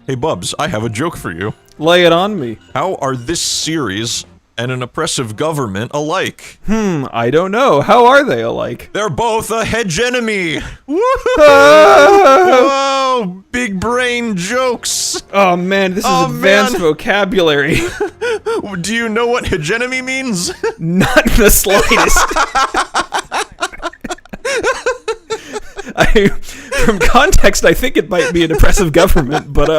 Hey Bubs, I have a joke for you. Lay it on me. How are this series and an oppressive government alike? I don't know. How are they alike? They're both a hedge enemy! Woohoo! Whoa! Big brain jokes! Oh man, this is advanced vocabulary. Do you know what hegemony means? Not in the slightest. From context, I think it might be an oppressive government, but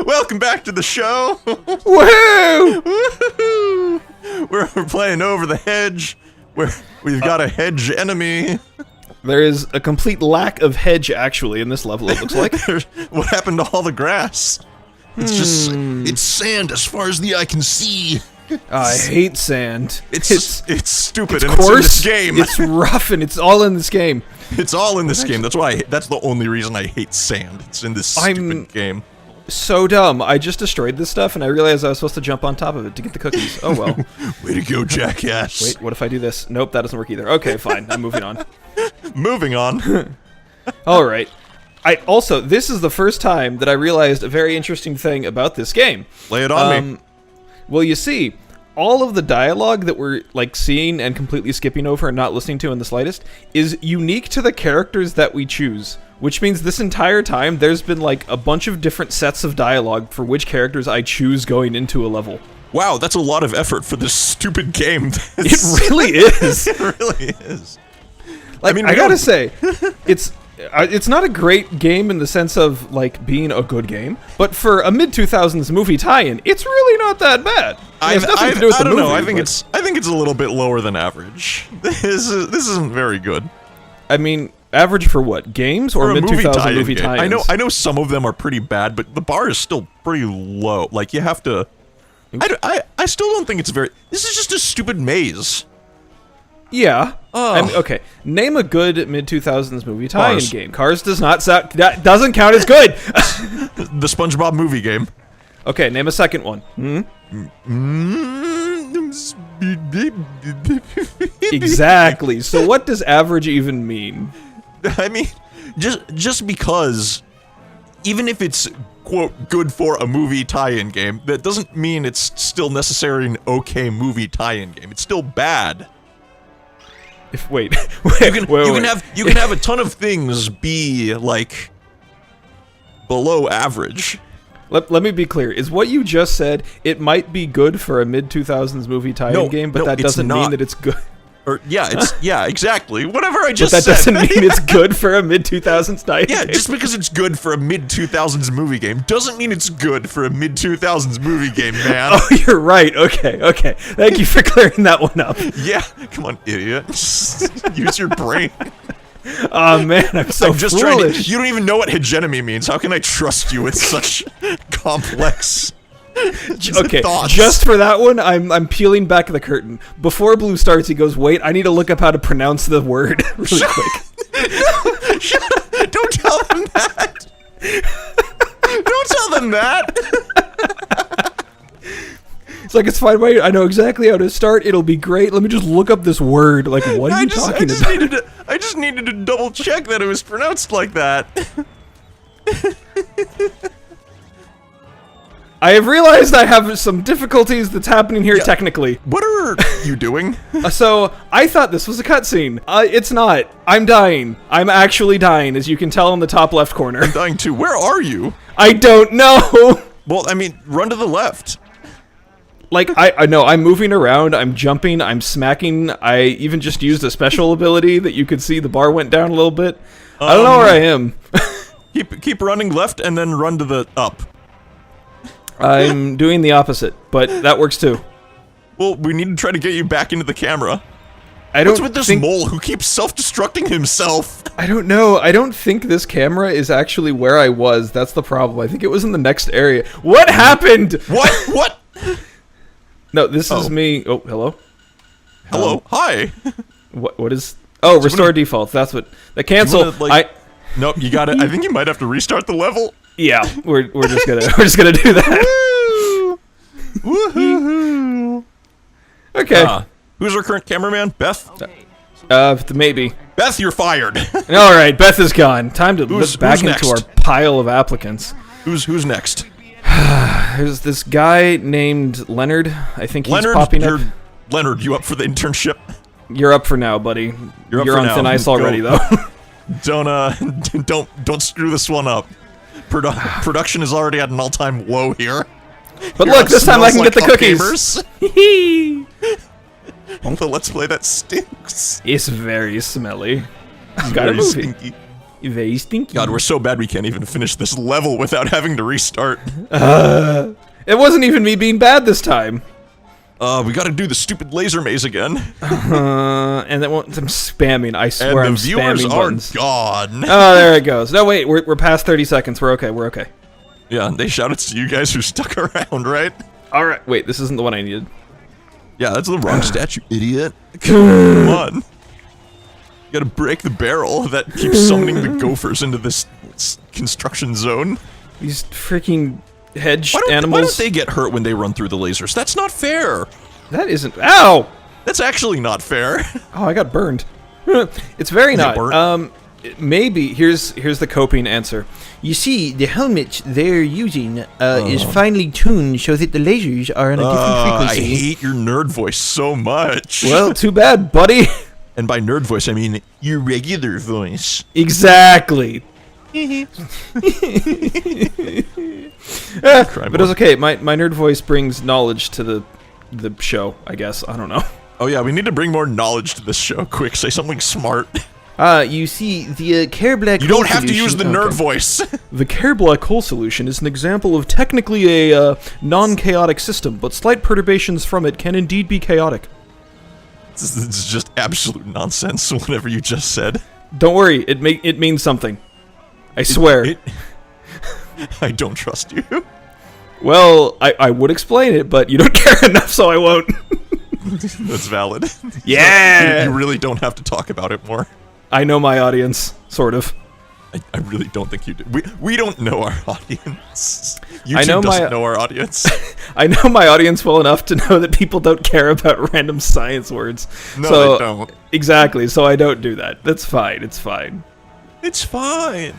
Welcome back to the show! Woohoo! Woohoo! We're playing Over the Hedge, where we've got a hedge enemy. There is a complete lack of hedge, actually, in this level, it looks like. What happened to all the grass? It's just, it's sand as far as the eye can see. I hate sand. It's stupid, It's and coarse, it's in this game. It's rough, and it's all in this game. It's all in this game. That's why. That's the only reason I hate sand. It's in this stupid game. So dumb. I just destroyed this stuff, and I realized I was supposed to jump on top of it to get the cookies. Oh well. Way to go, jackass. Wait, what if I do this? Nope, that doesn't work either. Okay, fine. I'm moving on. Moving on. All right. This is the first time that I realized a very interesting thing about this game. Lay it on me. Well, you see, all of the dialogue that we're like seeing and completely skipping over and not listening to in the slightest is unique to the characters that we choose, which means this entire time there's been like a bunch of different sets of dialogue for which characters I choose going into a level. Wow, that's a lot of effort for this stupid game. It really is. It really is. Like, I gotta say, it's not a great game in the sense of like being a good game, but for a mid-2000s movie tie-in, it's really not that bad. It has nothing to do with the movie. I think it's a little bit lower than average. This isn't very good. I mean, average for what? Games or mid-2000s movie tie-ins? I know some of them are pretty bad, but the bar is still pretty low. Like you have to. I still don't think it's very. This is just a stupid maze. Yeah. Okay. Name a good mid-2000s movie tie-in game. Cars does not sound. That doesn't count as good. The SpongeBob movie game. Okay, name a second one. Exactly. So what does average even mean? I mean, just because, even if it's quote good for a movie tie-in game, that doesn't mean it's still necessarily an okay movie tie-in game. It's still bad. Wait. You can have a ton of things be like below average. Let me be clear. Is what you just said, it might be good for a mid-2000s movie tie-in game, but that doesn't mean that it's good. Or yeah, exactly. Whatever I just said. But that doesn't mean it's good for a mid-2000s tie-in game. Yeah, just because it's good for a mid-2000s movie game doesn't mean it's good for a mid-2000s movie game, man. Oh, you're right. Okay. Thank you for clearing that one up. Yeah, come on, idiot. Use your brain. Oh man, I'm just foolish. You don't even know what hegemony means. How can I trust you with such complex okay, thoughts? Just for that one, I'm peeling back the curtain. Before Blue starts, he goes, "Wait, I need to look up how to pronounce the word really quick." Shut up. Don't tell them that. Don't tell them that. It's like, it's fine, wait, I know exactly how to start, it'll be great, let me just look up this word, like, what are you talking about? I just needed to double check that it was pronounced like that. I have realized I have some difficulties that's happening here technically. What are you doing? So, I thought this was a cutscene. It's not. I'm dying. I'm actually dying, as you can tell in the top left corner. I'm dying too. Where are you? I don't know! Well, I mean, run to the left. Like, I know, I'm moving around, I'm jumping, I'm smacking, I even just used a special ability that you could see the bar went down a little bit. I don't know where I am. keep running left and then run to the up. I'm doing the opposite, but that works too. Well, we need to try to get you back into the camera. What's with this mole who keeps self-destructing himself? I don't know. I don't think this camera is actually where I was. That's the problem. I think it was in the next area. What happened? What? No, this is me. Oh, hello? Hello? Hi! What is... Oh, restore defaults. That's what... The cancel... Nope, you got it. I think you might have to restart the level. Yeah, we're just gonna do that. Woo! Woohoo! Okay. Who's our current cameraman? Beth? Okay, so Maybe. Beth, you're fired. All right, Beth is gone. Time to look back who's into our next? pile of applicants. Who's next? There's this guy named Leonard. I think he's popping up. Leonard, you up for the internship? You're up for now, buddy. You're up You're for on now. thin ice Go. already, though. Don't screw this one up. Production is already at an all-time low here. But Your look, this time I smells can get like the hot cookies. gamers. The Let's Play that stinks. It's very smelly. It's got a Very movie. stinky. Very stinky. God, we're so bad we can't even finish this level without having to restart. It wasn't even me being bad this time. We gotta do the stupid laser maze again. And then I'm spamming. I swear I'm And the viewers spamming are buttons. gone. Oh, there it goes. No, wait, we're past 30 seconds. We're okay. We're okay. Yeah, they shouted to you guys who stuck around, right? All right. Wait, this isn't the one I needed. Yeah, that's the wrong statue, idiot. Come on. You gotta break the barrel that keeps summoning the gophers into this construction zone. These freaking hedge Why animals. don't they get hurt when they run through the lasers? That's not fair. That isn't. Ow! That's actually not fair. Oh, I got burned. It's very You not. burnt? Maybe here's the coping answer. You see, the helmet they're using is finely tuned so that the lasers are on a different I frequency. hate your nerd voice so much. Well, too bad, buddy. And by nerd voice, I mean your regular voice. Exactly. But it's okay. My nerd voice brings knowledge to the show, I guess. I don't know. Oh yeah, we need to bring more knowledge to this show. Quick, say something smart. You see, the Care Black You hole don't have to use solution- the nerd okay. voice. The Care Black hole solution is an example of technically a non-chaotic system, but slight perturbations from it can indeed be chaotic. This is just absolute nonsense, whatever you just said. Don't worry, it means something. I swear. I don't trust you. Well, I would explain it, but you don't care enough, so I won't. That's valid. Yeah! You really don't have to talk about it more. I know my audience, sort of. I really don't think you do. We don't know our audience. YouTube I know doesn't know our audience. I know my audience well enough to know that people don't care about random science words. No, so, they don't. Exactly, so I don't do that. That's fine, it's fine. It's fine.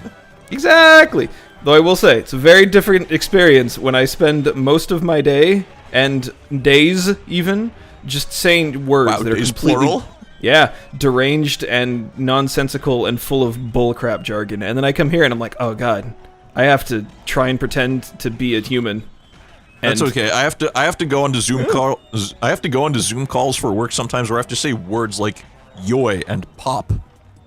Exactly. Though I will say, it's a very different experience when I spend most of my day, and days even, just saying words Wow, that are days completely... plural? Yeah, deranged and nonsensical and full of bullcrap jargon. And then I come here and I'm like, oh god, I have to try and pretend to be a human. And That's okay. I have to go onto Zoom calls. I have to go onto Zoom calls for work sometimes where I have to say words like yoy and pop.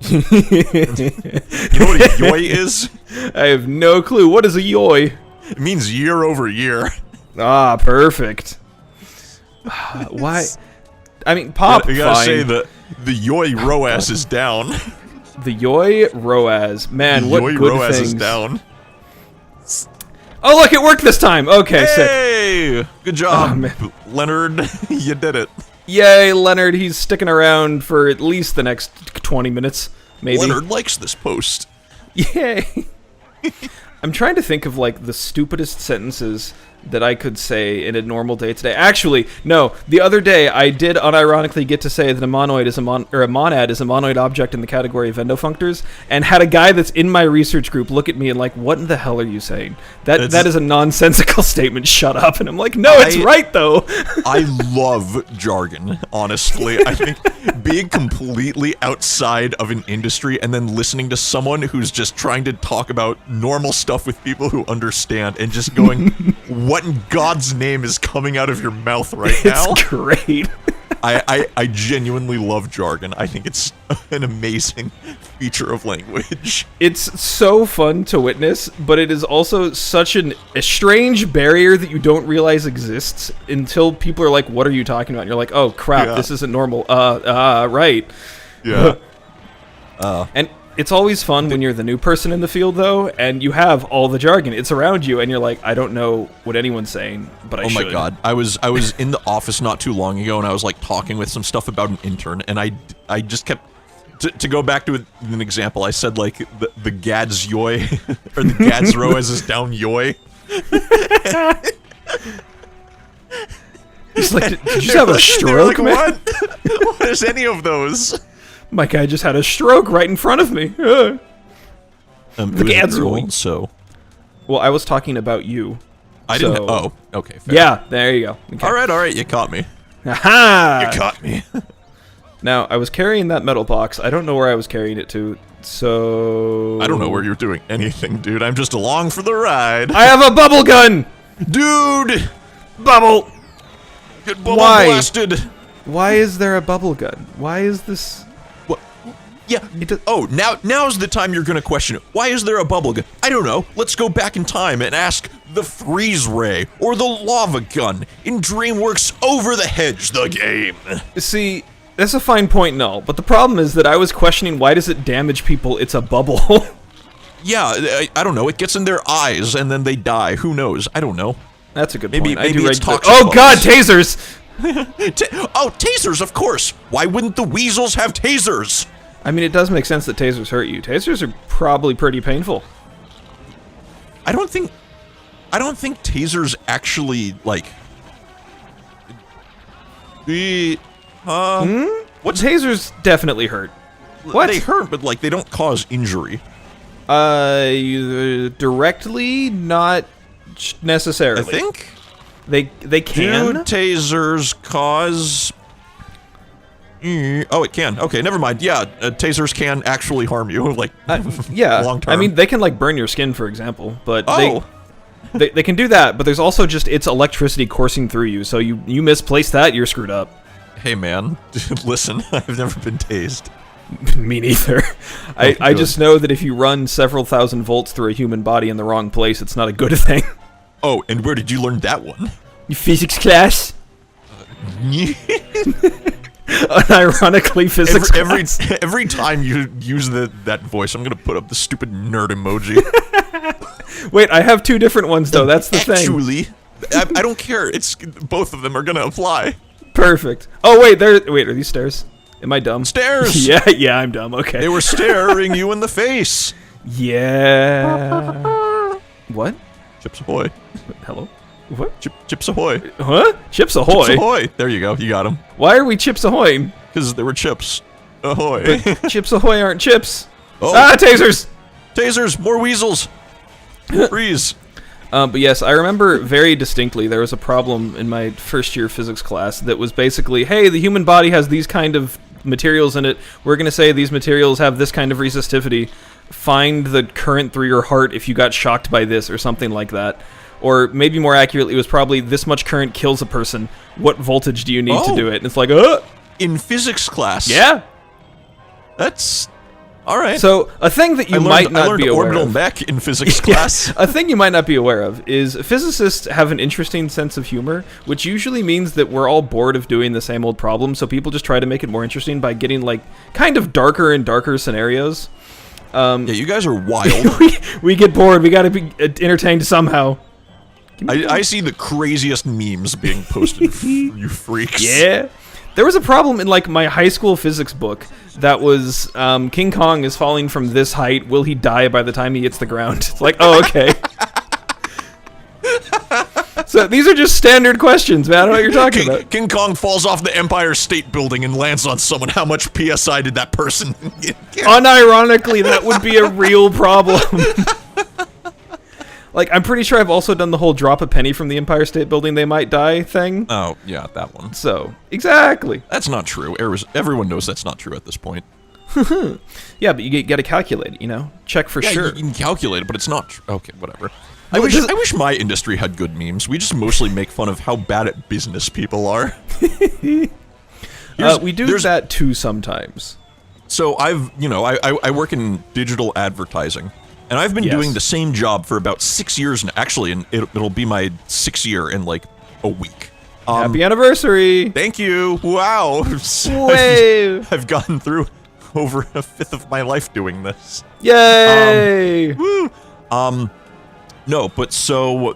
You know what a yoy is? I have no clue. What is a yoy? It means year over year. Ah, perfect. Why? I mean, pop, You gotta fine. say the yoy ROAS is down. The yoy ROAS. Man, The what yoy good ROAS things. is down. Oh, look, it worked this time. Okay, sick. Hey! Good job, Oh, man. Leonard. You did it. Yay, Leonard. He's sticking around for at least the next 20 minutes, maybe. Leonard likes this post. Yay. I'm trying to think of, like, the stupidest sentences that I could say in a normal day today. Actually, no. The other day, I did unironically get to say that a monoid is a monad is a monoid object in the category of endofunctors, and had a guy that's in my research group look at me and like, "What in the hell are you saying? That is a nonsensical statement. Shut up." And I'm like, "No, it's right though." I love jargon, honestly. I think being completely outside of an industry and then listening to someone who's just trying to talk about normal stuff with people who understand and just going, what in God's name is coming out of your mouth right now? It's great. I genuinely love jargon. I think it's an amazing feature of language. It's so fun to witness, but it is also such a strange barrier that you don't realize exists until people are like, "What are you talking about?" And you're like, "Oh crap, Yeah. this isn't normal." Right. Yeah. And it's always fun when you're the new person in the field, though, and you have all the jargon. It's around you, and you're like, "I don't know what anyone's saying, but I should." Oh my god. I was in the office not too long ago, and I was like talking with some stuff about an intern, and I just kept to go back to an example. I said like the Gad's yoy or the Gad's ROAS is down yoy. It's like, did you just have a They were stroke, like, man? what? What is any of those? My guy just had a stroke right in front of me. It was a cancer girl, wing. so Well, I was talking about you. I didn't. Oh, okay. Fair. Yeah, there you go. Okay. All right. You caught me. Aha! You caught me. Now, I was carrying that metal box. I don't know where I was carrying it to, so... I don't know where you're doing anything, dude. I'm just along for the ride. I have a bubble gun! Dude! Bubble! Get bubble Why? blasted. Why is there a bubble gun? Why is this... What? Yeah. Now's the time you're gonna question it. Why is there a bubble gun? I don't know. Let's go back in time and ask the freeze ray or the lava gun in Dreamworks Over the Hedge, the game. See, that's a fine point and all, but the problem is that I was questioning why does it damage people? It's a bubble. Yeah, I don't know. It gets in their eyes and then they die. Who knows? I don't know. That's a good Maybe point. I do it's reg- toxic Oh bugs. god, tasers! Tasers, of course. Why wouldn't the weasels have tasers? I mean, it does make sense that tasers hurt you. Tasers are probably pretty painful. I don't think tasers actually like. What tasers definitely hurt? What? They hurt, but like they don't cause injury. Directly, not necessarily. I think. They can. Do tasers cause? Oh, it can. Okay, never mind. Yeah, tasers can actually harm you. Like, Yeah. long term. I mean, they can like burn your skin, for example, but Oh. they can do that. But there's also just it's electricity coursing through you. So you misplace that, you're screwed up. Hey man, listen. I've never been tased. Me neither. I good. just know that if you run several thousand volts through a human body in the wrong place, it's not a good thing. Oh, and where did you learn that one? Physics class. Unironically, physics class. Every time you use that voice, I'm gonna put up the stupid nerd emoji. Wait, I have two different ones though. That's the thing. Actually, I don't care. It's both of them are gonna apply. Perfect. Oh wait, wait, are these stairs? Am I dumb? Stairs. yeah, I'm dumb. Okay. They were staring you in the face. Yeah. What? Chips ahoy. Hello? What? Chips ahoy. Huh? Chips Ahoy? Chips ahoy. There you go. You got them. Why are we Chips Ahoy? Because there were chips. Ahoy. Chips Ahoy aren't chips. Oh. Ah, tasers! Tasers. More weasels. Freeze. But yes, I remember very distinctly there was a problem in my first year physics class that was basically, hey, the human body has these kind of materials in it. We're going to say these materials have this kind of resistivity. Find the current through your heart if you got shocked by this or something like that. Or maybe more accurately, it was probably this much current kills a person. What voltage do you need to do it? And it's like, In physics class. yeah. That's all right. So a thing that you might not be aware orbital of. mech in physics class. A thing you might not be aware of is physicists have an interesting sense of humor, which usually means that we're all bored of doing the same old problem, so people just try to make it more interesting by getting like kind of darker and darker scenarios. Yeah, you guys are wild. we get bored. We got to be entertained somehow. I see the craziest memes being posted, you freaks. Yeah. There was a problem in like my high school physics book that was King Kong is falling from this height. Will he die by the time he hits the ground? It's like, oh, okay. So these are just standard questions, man. I don't know what you're talking about. King Kong falls off the Empire State Building and lands on someone. How much PSI did that person get? Unironically, that would be a real problem. Like, I'm pretty sure I've also done the whole drop a penny from the Empire State Building, they might die thing. Oh, yeah, that one. So, exactly. That's not true. Everyone knows that's not true at this point. Yeah, but you got to calculate it, you know? Check for Yeah, sure. you can calculate it, but it's not true. Okay, whatever. I Well, wish my industry had good memes. We just mostly make fun of how bad at business people are. We do that too sometimes. So I work in digital advertising, and I've been doing the same job for about 6 years now. Actually, and it'll be my 6th year in like a week. Happy anniversary! Thank you. Wow. Whoa. I've gotten through over a fifth of my life doing this. Yay! Woo. No, but so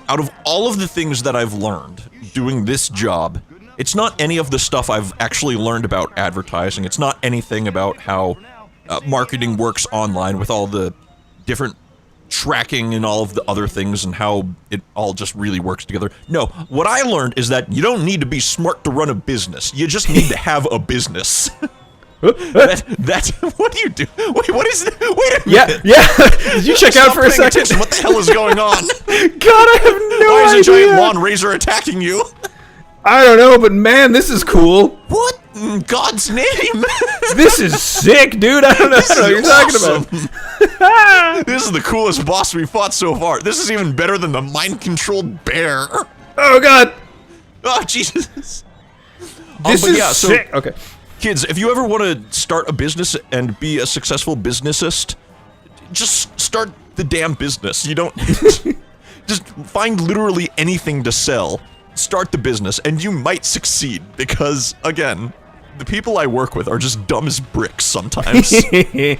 out of all of the things that I've learned doing this job, it's not any of the stuff I've actually learned about advertising. It's not anything about how marketing works online with all the different tracking and all of the other things and how it all just really works together. No, what I learned is that you don't need to be smart to run a business. You just need to have a business. That's what do you do? Wait, what is it? Wait a minute. Yeah. Did you check out for a Stop paying second? attention. What the hell is going on? God, I have no Why idea. is a giant lawn razor attacking you? I don't know, but man, this is cool. What in God's name? This is sick, dude. I don't know what you're talking about. This is the coolest boss we fought so far. This is even better than the mind-controlled bear. Oh God. Oh, Jesus. This but is yeah, so, sick. Okay. kids, if you ever want to start a business and be a successful businessist, just start the damn business. You don't... just find literally anything to sell. Start the business, and you might succeed, because, again, the people I work with are just dumb as bricks sometimes. You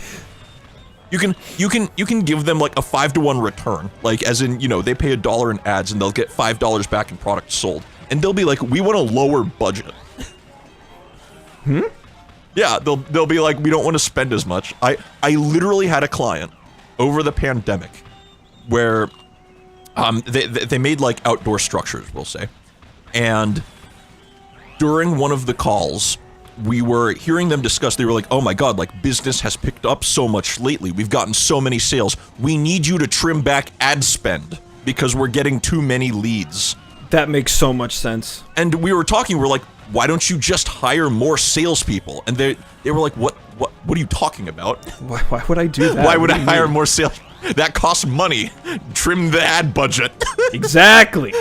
can give them like a 5-to-1 return, like as in, you know, they pay $1 in ads and they'll get $5 back in products sold, and they'll be like, we want a lower budget. Yeah, they'll be like, we don't want to spend as much. I literally had a client over the pandemic where they made like outdoor structures, we'll say, and during one of the calls, we were hearing them discuss, they were like, oh my God, like business has picked up so much lately. We've gotten so many sales. We need you to trim back ad spend because we're getting too many leads. That makes so much sense. And we were talking, we're like, why don't you just hire more salespeople? And they were like, what are you talking about? Why would I do that? Why would I hire more sales? That costs money. Trim the ad budget. Exactly.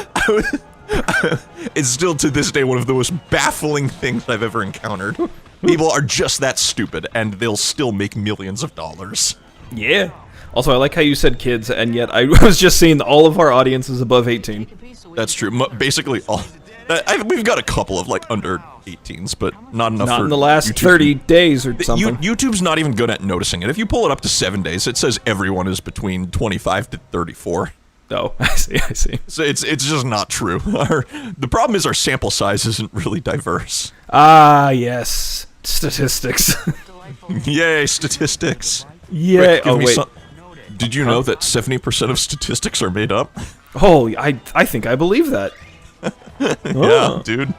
It's still to this day one of the most baffling things I've ever encountered. People are just that stupid, and they'll still make millions of dollars. Yeah. Also, I like how you said kids, and yet I was just seeing all of our audience is above 18. That's true. Basically, all we've got a couple of like under 18s, but not enough. Not for in the last YouTube. 30 days or something. YouTube's not even good at noticing it. If you pull it up to 7 days, it says everyone is between 25 to 34. Oh, I see. So it's just not true. The problem is our sample size isn't really diverse. Ah, yes. Statistics. Yay, statistics. Yeah. Rick, give Oh, me wait. Did you know that 70% of statistics are made up? Holy, I think I believe that. Yeah, dude.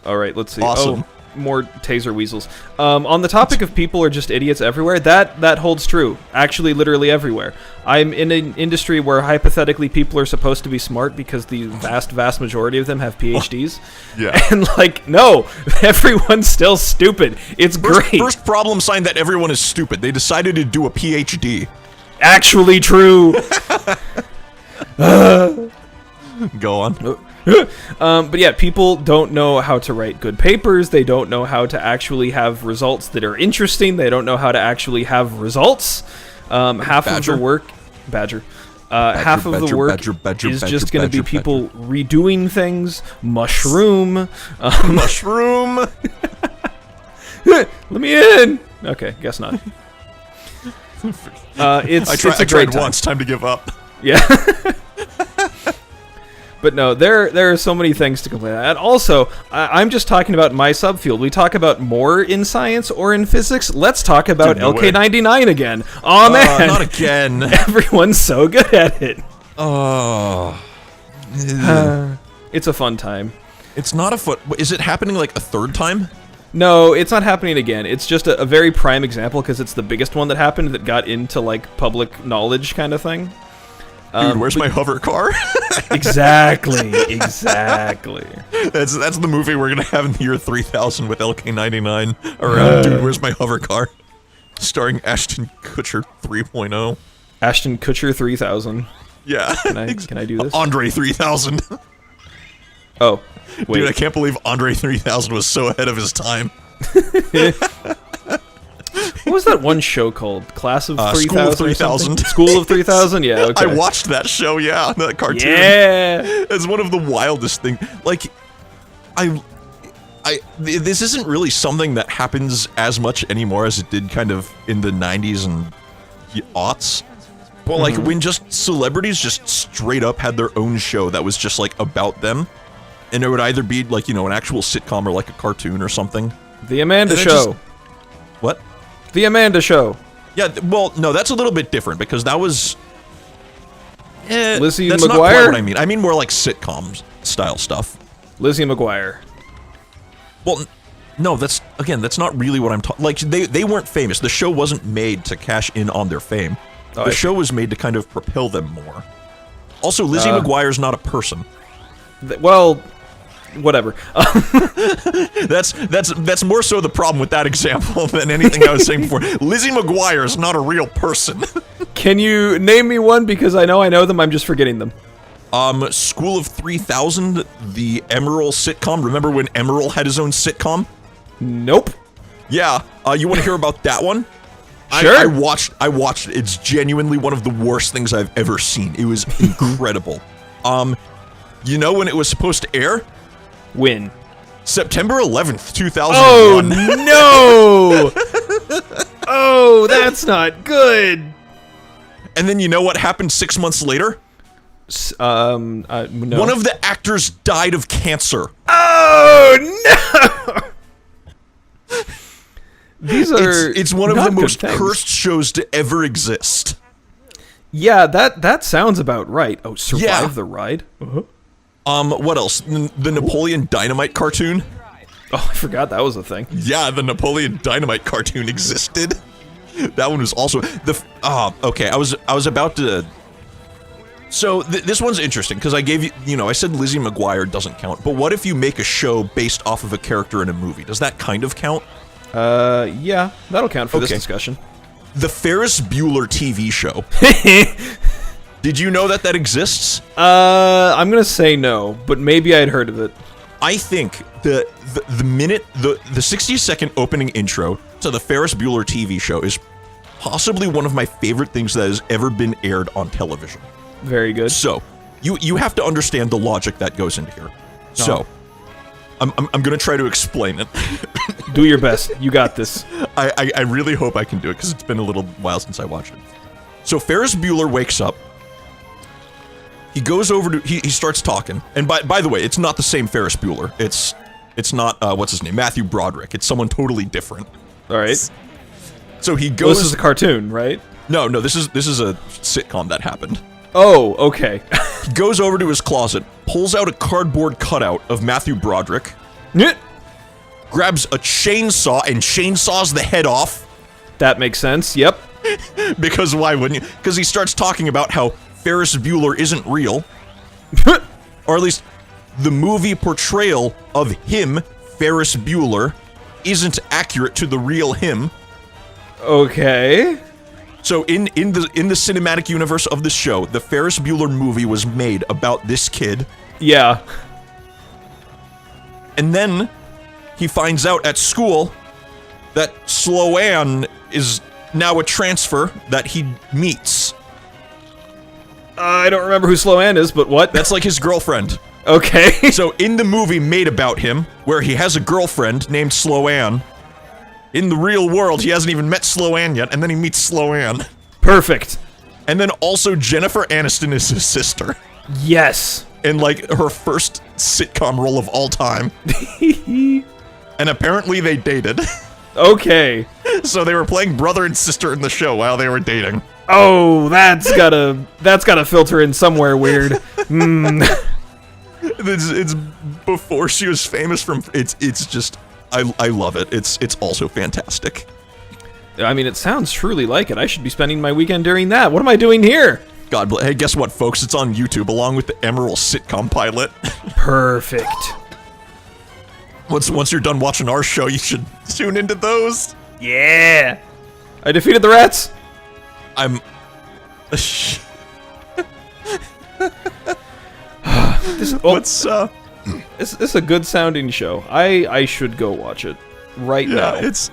All right, let's see. Awesome. Oh, more taser weasels. On the topic of people are just idiots everywhere, that holds true. Actually, literally everywhere. I'm in an industry where hypothetically people are supposed to be smart because the vast majority of them have PhDs. Yeah. And like, no, everyone's still stupid. It's great. First problem sign that everyone is stupid. They decided to do a PhD. Actually true. Go on. But yeah, people don't know how to write good papers. They don't know how to actually have results that are interesting. They don't know how to actually have results. Half of the work, half of the work is just going to be people redoing things. Mushroom. Mushroom. Let me in. Okay, guess not. It's I a great tried once. Time to give up. Yeah. But no, there are so many things to complain about. And also, I'm just talking about my subfield. We talk about more in science or in physics. Let's talk about LK99 again. Oh man, not again. Everyone's so good at it. Oh. It's a fun time. It's not a foot. Is it happening like a third time? No, it's not happening again. It's just a very prime example because it's the biggest one that happened that got into like public knowledge kind of thing. Dude, where's my hover car? Exactly. That's the movie we're gonna have in the year 3000 with LK99 around. Dude, where's my hover car? Starring Ashton Kutcher 3.0. Ashton Kutcher 3000. Yeah. Can I do this? Andre 3000. Oh, wait. Dude, I can't believe Andre 3000 was so ahead of his time. What was that one show called? Class of 3000? School of 3000. School of 3000? Yeah, okay. I watched that show, yeah, that cartoon. Yeah! It's one of the wildest things. Like, this isn't really something that happens as much anymore as it did kind of in the 90s and aughts. But like, when just celebrities just straight up had their own show that was just like about them, and it would either be like, you know, an actual sitcom or like a cartoon or something. The Amanda Show. What? The Amanda Show. Yeah, well, no, that's a little bit different because that was... Lizzie that's McGuire? not quite what I mean. I mean more like sitcoms style stuff. Lizzie McGuire. Well, No, that's not really what I'm talking. Like they weren't famous. The show wasn't made to cash in on their fame. The show was made to kind of propel them more. Also, Lizzie McGuire's not a person. Well, whatever. That's more so the problem with that example than anything I was saying before. Lizzie McGuire is not a real person. Can you name me one? Because I know them, I'm just forgetting them. School of 3000, the Emerald sitcom. Remember when Emerald had his own sitcom? Nope. Yeah. You want to hear about that one? Sure. I watched it. It's genuinely one of the worst things I've ever seen. It was incredible. You know when it was supposed to air? When? September 11th, 2001. Oh, no! Oh, that's not good. And then you know what happened 6 months later? No. One of the actors died of cancer. Oh, no! These are It's one of the most cursed shows to ever exist. Yeah, that sounds about right. Oh, Survive the Ride? What else? The Napoleon Dynamite cartoon? Oh, I forgot that was a thing. Yeah, the Napoleon Dynamite cartoon existed. That one was also okay. I was about to. So this one's interesting because I gave you, I said Lizzie McGuire doesn't count, but what if you make a show based off of a character in a movie? Does that kind of count? Yeah, that'll count for this discussion. The Ferris Bueller TV show. Did you know that exists? I'm gonna say no, but maybe I'd heard of it. I think the 60-second opening intro to the Ferris Bueller TV show is possibly one of my favorite things that has ever been aired on television. Very good. So, you have to understand the logic that goes into here. So, I'm gonna try to explain it. Do your best. You got this. I really hope I can do it because it's been a little while since I watched it. So Ferris Bueller wakes up. He goes over to he starts talking. And by the way, it's not the same Ferris Bueller. It's not what's his name? Matthew Broderick. It's someone totally different. All right. So he goes. Well, this is a cartoon, right? No, this is a sitcom that happened. Oh, okay. He goes over to his closet, pulls out a cardboard cutout of Matthew Broderick, grabs a chainsaw and chainsaws the head off. That makes sense, yep. Because why wouldn't you? Because he starts talking about how Ferris Bueller isn't real. Or at least, the movie portrayal of him, Ferris Bueller, isn't accurate to the real him. Okay. So in the cinematic universe of the show, the Ferris Bueller movie was made about this kid. Yeah. And then he finds out at school that Sloan is now a transfer that he meets. I don't remember who Sloan is, but what? That's like his girlfriend. Okay. So in the movie made about him, where he has a girlfriend named Sloan, in the real world, he hasn't even met Sloan yet, and then he meets Sloan. Perfect. And then also Jennifer Aniston is his sister. Yes. In like her first sitcom role of all time. And apparently they dated. Okay. So they were playing brother and sister in the show while they were dating. Oh, that's gotta filter in somewhere weird. It's before she was famous from. It's just. I love it. It's also fantastic. I mean, it sounds truly like it. I should be spending my weekend doing that. What am I doing here? God bless. Hey, guess what, folks? It's on YouTube along with the Emerald sitcom pilot. Perfect. Once you're done watching our show, you should tune into those. Yeah. I defeated the rats. I'm. What's This is a good sounding show. I should go watch it right now. It's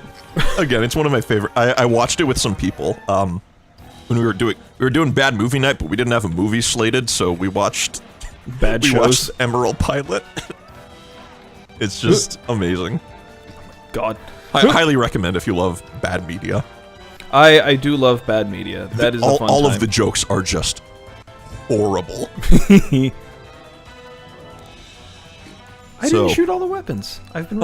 one of my favorite. I watched it with some people when we were doing bad movie night, but we didn't have a movie slated, so we watched watched Emerald Pilot. It's just amazing. God. I highly recommend if you love bad media. I do love bad media. That is a fun all time. of the jokes are just horrible. I didn't shoot all the weapons. I've been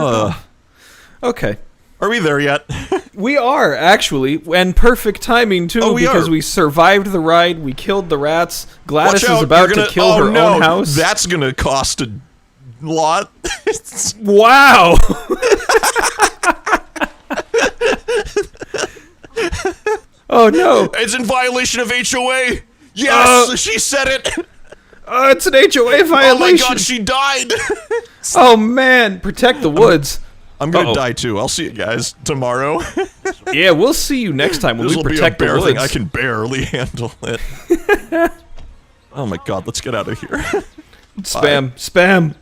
Okay. Are we there yet? We are, actually, and perfect timing, too, because we survived the ride, we killed the rats, Gladys is about to kill her own house. That's gonna cost a lot. Wow! Oh no! It's in violation of HOA. Yes, she said it. It's an HOA violation. Oh my god, she died. Oh man, protect the woods. I'm gonna die too. I'll see you guys tomorrow. Yeah, we'll see you next time when we protect the bear woods. thing. I can barely handle it. Oh my god, let's get out of here. Spam.